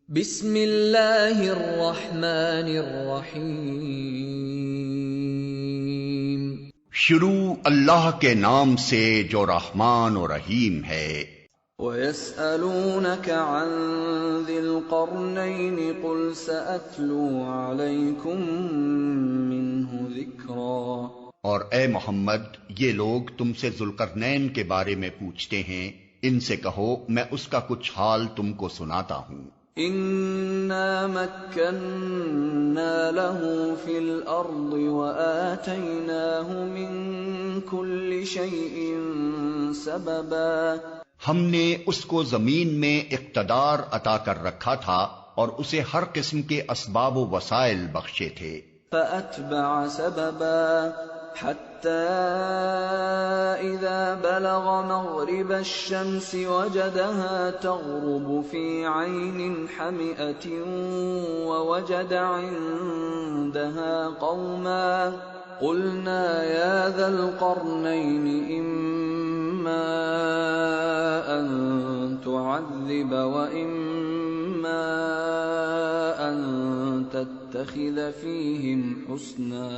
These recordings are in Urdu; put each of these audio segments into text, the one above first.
بسم اللہ الرحمن الرحیم۔ شروع اللہ کے نام سے جو رحمان و رحیم ہے۔ وَيَسْأَلُونَكَ عَنْ ذِي الْقَرْنَيْنِ قُلْ سَأَتْلُو عَلَيْكُمْ مِنْهُ ذِكْرًا۔ اور اے محمد، یہ لوگ تم سے ذوالقرنین کے بارے میں پوچھتے ہیں، ان سے کہو میں اس کا کچھ حال تم کو سناتا ہوں۔ إِنَّا مَكَّنَّا لَهُ فِي الْأَرْضِ وَآتَيْنَاهُ مِنْ كُلِّ شَيْءٍ سَبَبًا۔ ہم نے اس کو زمین میں اقتدار عطا کر رکھا تھا اور اسے ہر قسم کے اسباب و وسائل بخشے تھے۔ فَأَتْبَعَ سَبَبًا حَتَّى إِذَا بَلَغَ مَغْرِبَ الشَّمْسِ وَجَدَهَا تَغْرُبُ فِي عَيْنٍ حَمِئَةٍ وَوَجَدَ عِندَهَا قَوْمًا قُلْنَا يَا ذَا الْقَرْنَيْنِ إِمَّا أَن تُعَذِّبَ وَإِمَّا أَن تَتَّخِذَ فِيهِمْ حُسْنًا۔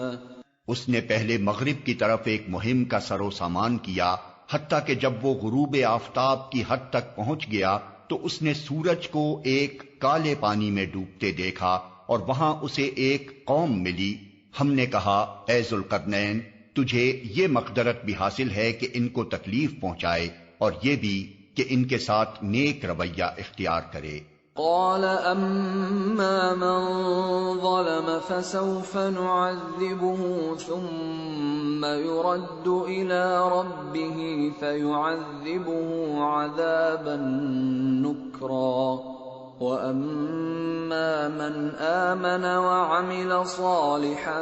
اس نے پہلے مغرب کی طرف ایک مہم کا سر و سامان کیا، حتیٰ کہ جب وہ غروب آفتاب کی حد تک پہنچ گیا تو اس نے سورج کو ایک کالے پانی میں ڈوبتے دیکھا اور وہاں اسے ایک قوم ملی۔ ہم نے کہا اے ذوالقرنین، تجھے یہ مقدرت بھی حاصل ہے کہ ان کو تکلیف پہنچائے اور یہ بھی کہ ان کے ساتھ نیک رویہ اختیار کرے۔ قال اما من ظلم فسوف نعذبه ثم يرد الى ربه فيعذبه عذابا نكرا واما من آمن وعمل صالحا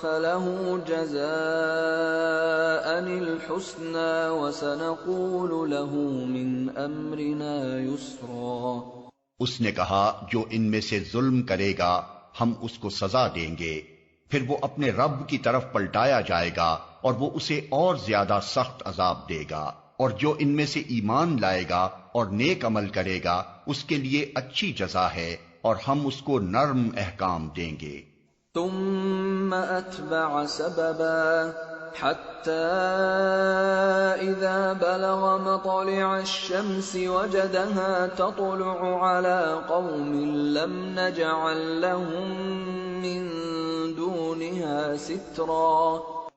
فله جزاء الحسنى وسنقول له من امرنا يسرا۔ اس نے کہا جو ان میں سے ظلم کرے گا ہم اس کو سزا دیں گے، پھر وہ اپنے رب کی طرف پلٹایا جائے گا اور وہ اسے اور زیادہ سخت عذاب دے گا، اور جو ان میں سے ایمان لائے گا اور نیک عمل کرے گا اس کے لیے اچھی جزا ہے اور ہم اس کو نرم احکام دیں گے۔ ثم اتبع سببا حتى إذا بلغ مطلع الشمس وجدها تطلع على قوم لم نجعل لهم من دونها سترا۔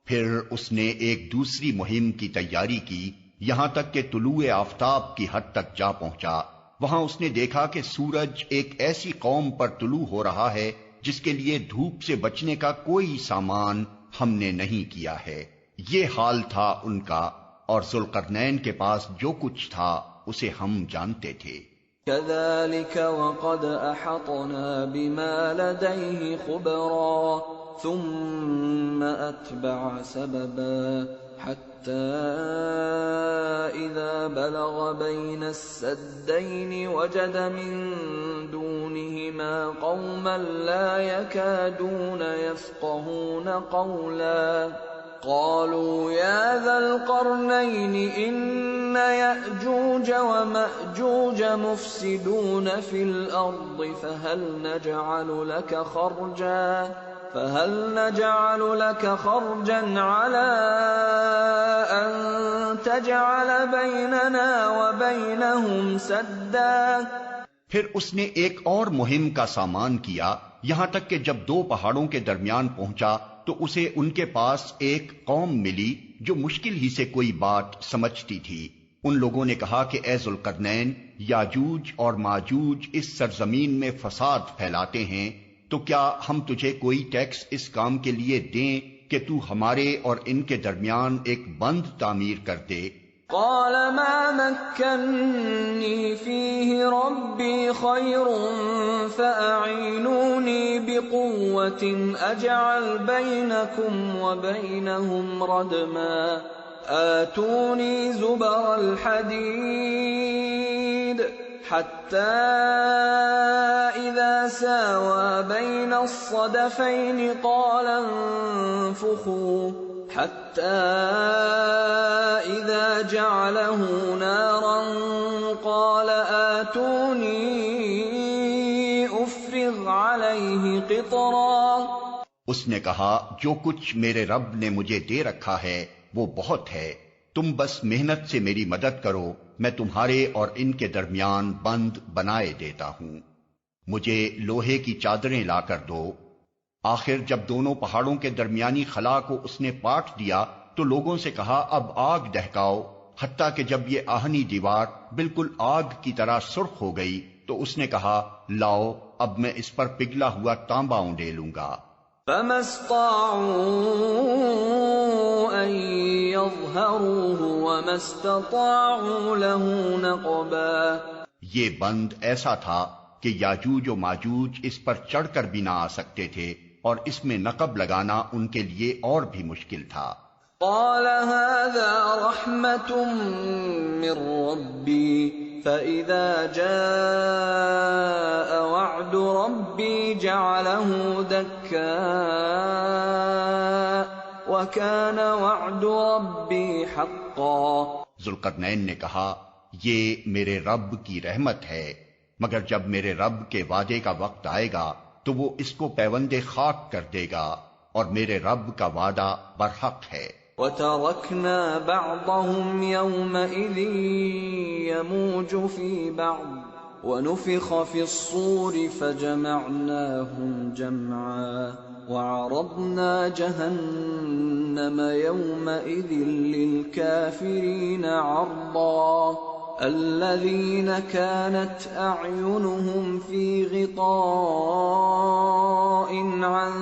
پھر اس نے ایک دوسری مہم کی تیاری کی، یہاں تک کہ طلوع آفتاب کی حد تک جا پہنچا۔ وہاں اس نے دیکھا کہ سورج ایک ایسی قوم پر طلوع ہو رہا ہے جس کے لیے دھوپ سے بچنے کا کوئی سامان ہم نے نہیں کیا ہے۔ یہ حال تھا ان کا، اور ذوالقرنین کے پاس جو کچھ تھا اسے ہم جانتے تھے۔ كذلك وقد احطنا بما لديه خبرا ثم اتبع سببا حتى اذا بلغ بين السدين وجد من دونهما قوما لا يكادون يفقهون قولا قالوا يا ذا القرنين إن يأجوج ومأجوج مفسدون في الأرض فهل نجعل لك خرجا على أن تجعل بيننا وبينهم سدا۔ پھر اس نے ایک اور مہم کا سامان کیا، یہاں تک کہ جب دو پہاڑوں کے درمیان پہنچا تو اسے ان کے پاس ایک قوم ملی جو مشکل ہی سے کوئی بات سمجھتی تھی۔ ان لوگوں نے کہا کہ اے ذوالقرنین، یاجوج اور ماجوج اس سرزمین میں فساد پھیلاتے ہیں، تو کیا ہم تجھے کوئی ٹیکس اس کام کے لیے دیں کہ تو ہمارے اور ان کے درمیان ایک بند تعمیر کر دے؟ قال ما مكنني فيه ربي خير فأعينوني بقوة أجعل بينكم وبينهم ردما آتوني زبر الحديد حتى إذا ساوى بين الصدفين قال انفخوا حتى إذا جعله نارا قال آتوني عَلَيْهِ قِطْرًا. اس نے کہا جو کچھ میرے رب نے مجھے دے رکھا ہے وہ بہت ہے، تم بس محنت سے میری مدد کرو، میں تمہارے اور ان کے درمیان بند بنائے دیتا ہوں، مجھے لوہے کی چادریں لا کر دو. آخر جب دونوں پہاڑوں کے درمیانی خلا کو اس نے پاٹ دیا تو لوگوں سے کہا اب آگ دہکاؤ، حتیٰ کہ جب یہ آہنی دیوار بالکل آگ کی طرح سرخ ہو گئی تو اس نے کہا لاؤ اب میں اس پر پگھلا ہوا تانبا اونڈیلوں گا. فَمَا اسْطَاعُوا أَن يَظْهَرُوهُ وَمَا اسْتَطَاعُوا لَهُ نَقْبًا. یہ بند ایسا تھا کہ یاجوج و ماجوج اس پر چڑھ کر بھی نہ آ سکتے تھے اور اس میں نقب لگانا ان کے لیے اور بھی مشکل تھا. قال هذا رحمة من ربي فإذا جاء وعد ربي جعله دكاء وكان وعد ربي حقا. ذوالقرنین نے کہا یہ میرے رب کی رحمت ہے، مگر جب میرے رب کے وعدے کا وقت آئے گا تو وہ اس کو پیوند خاک کر دے گا اور میرے رب کا وعدہ برحق ہے. وَتَرَكْنَا بَعْضَهُمْ يَوْمَئِذٍ يَمُوجُ فِي بَعْضٍ وَنُفِخَ فِي الصُّورِ فَجَمَعْنَاهُمْ جَمْعًا وَعَرَضْنَا جَهَنَّمَ يَوْمَئِذٍ لِلْكَافِرِينَ عَرْضًا. الذين كانت أعينهم في غطاء عن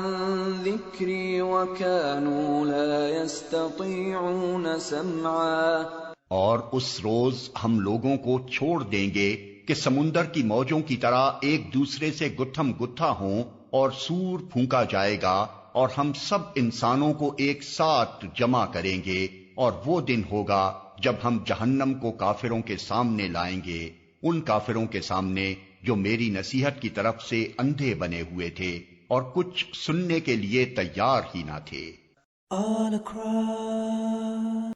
ذكري وكانوا لا يستطيعون سمعا. اور اس روز ہم لوگوں کو چھوڑ دیں گے کہ سمندر کی موجوں کی طرح ایک دوسرے سے گتھم گتھا ہوں اور سور پھونکا جائے گا اور ہم سب انسانوں کو ایک ساتھ جمع کریں گے اور وہ دن ہوگا جب ہم جہنم کو کافروں کے سامنے لائیں گے، ان کافروں کے سامنے جو میری نصیحت کی طرف سے اندھے بنے ہوئے تھے اور کچھ سننے کے لیے تیار ہی نہ تھے. All across